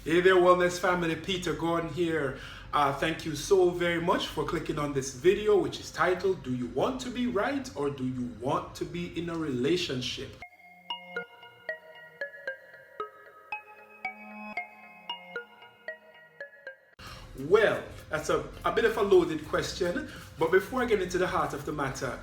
Hey there, wellness family. Peter Gordon here. Thank you so very much for clicking on this video, which is titled, Do You Want to Be Right or Do You Want to Be in a Relationship? Well, that's a bit of a loaded question, but before I get into the heart of the matter,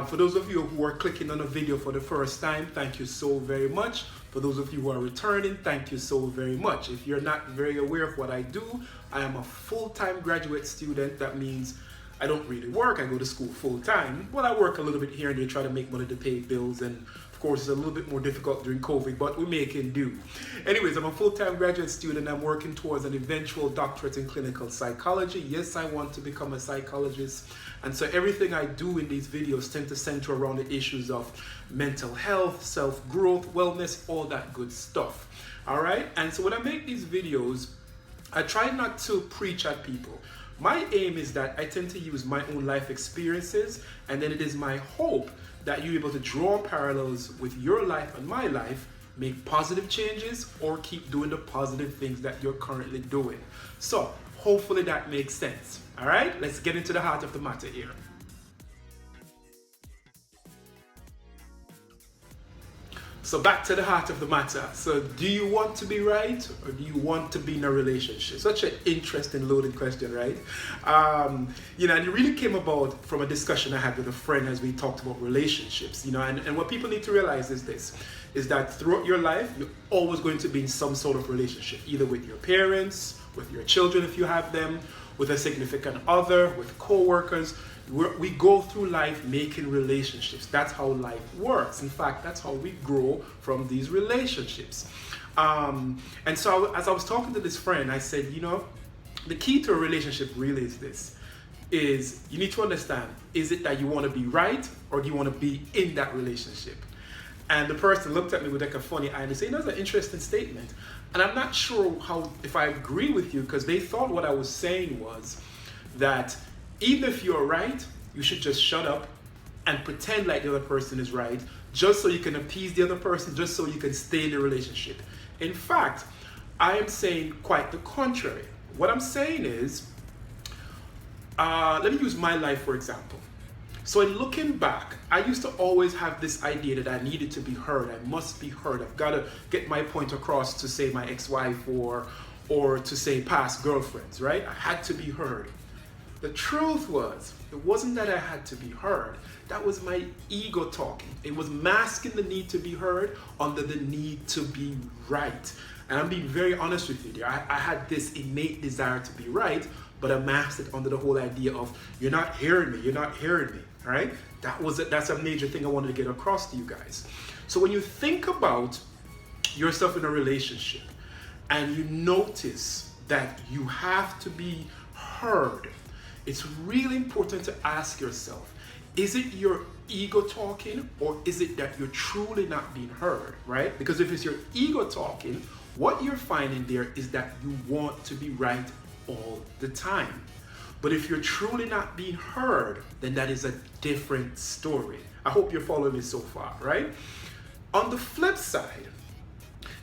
for those of you who are clicking on a video for the first time, thank you so very much. For those of you who are returning, thank you so very much. If you're not very aware of what I do, I am a full-time graduate student. That means I don't really work. I go to school full-time, but I work a little bit here and there, try to make money to pay bills, and of course it's a little bit more difficult during COVID, but we make it do. Anyways, I'm a full-time graduate student. I'm working towards an eventual doctorate in clinical psychology. Yes, I want to become a psychologist, and so everything I do in these videos tend to center around the issues of mental health, self-growth, wellness, all that good stuff. All right, and so when I make these videos, I try not to preach at people. My aim is that I tend to use my own life experiences, and then it is my hope that you're able to draw parallels with your life and my life, make positive changes, or keep doing the positive things that you're currently doing. So hopefully that makes sense. All right, let's get into the heart of the matter here. So back to the heart of the matter. So do you want to be right or do you want to be in a relationship? Such an interesting loaded question, right? And it really came about from a discussion I had with a friend as we talked about relationships, and what people need to realize is this, is that throughout your life, you're always going to be in some sort of relationship, either with your parents, with your children if you have them, with a significant other, with co-workers. We go through life making relationships. That's how life works. In fact, that's how we grow from these relationships. And so as I was talking to this friend, I said, the key to a relationship really is this, is you need to understand, is it that you want to be right or do you want to be in that relationship? And the person looked at me with like a funny eye and they said, that's an interesting statement. And I'm not sure if I agree with you, because they thought what I was saying was that even if you're right, you should just shut up and pretend like the other person is right, just so you can appease the other person, just so you can stay in the relationship. In fact, I am saying quite the contrary. What I'm saying is, let me use my life for example. So in looking back, I used to always have this idea that I needed to be heard. I must be heard. I've got to get my point across to say my ex-wife or to say past girlfriends, right? I had to be heard. The truth was, it wasn't that I had to be heard. That was my ego talking. It was masking the need to be heard under the need to be right. And I'm being very honest with you there. I had this innate desire to be right, but I masked it under the whole idea of, you're not hearing me, you're not hearing me, all right? That's a major thing I wanted to get across to you guys. So when you think about yourself in a relationship and you notice that you have to be heard, it's really important to ask yourself, is it your ego talking or is it that you're truly not being heard, right? Because if it's your ego talking, what you're finding there is that you want to be right all the time. But if you're truly not being heard, then that is a different story. I hope you're following me so far, right? On the flip side,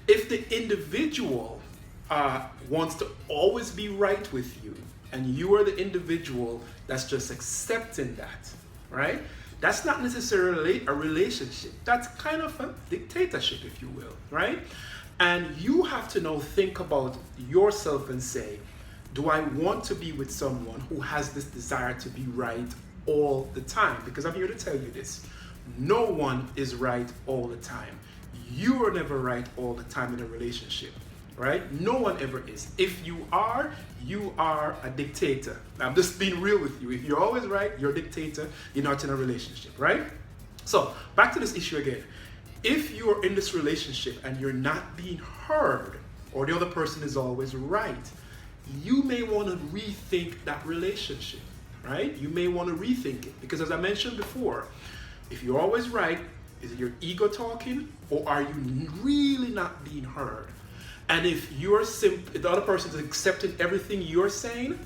if the individual wants to always be right with you, and you are the individual that's just accepting that, right? That's not necessarily a relationship. That's kind of a dictatorship, if you will, right? And you have to now think about yourself and say, do I want to be with someone who has this desire to be right all the time? Because I'm here to tell you this. No one is right all the time. You are never right all the time in a relationship. Right? No one ever is. If you are a dictator. I'm just being real with you. If you're always right, you're a dictator, you're not in a relationship, right? So back to this issue again. If you're in this relationship and you're not being heard, or the other person is always right, you may want to rethink that relationship, right? You may want to rethink it, because as I mentioned before, if you're always right, is it your ego talking, or are you really not being heard? And if the other person is accepting everything you're saying,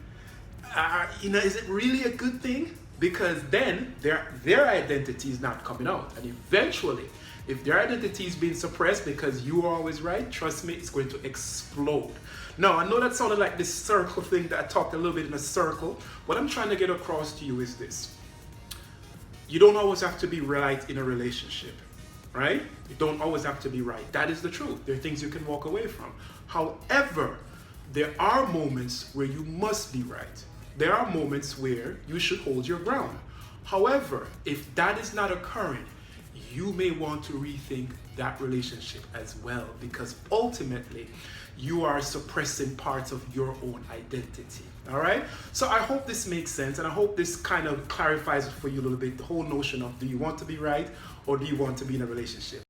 is it really a good thing? Because then their identity is not coming out. And eventually, If their identity is being suppressed because you are always right, trust me, it's going to explode. Now, I know that sounded like this circle thing that I talked a little bit in a circle. What I'm trying to get across to you is this. You don't always have to be right in a relationship, right? You don't always have to be right. That is the truth. There are things you can walk away from. However, there are moments where you must be right. There are moments where you should hold your ground. However, if that is not occurring, you may want to rethink that relationship as well, because ultimately you are suppressing parts of your own identity. All right, so I hope this makes sense, and I hope this kind of clarifies for you a little bit the whole notion of, do you want to be right or do you want to be in a relationship?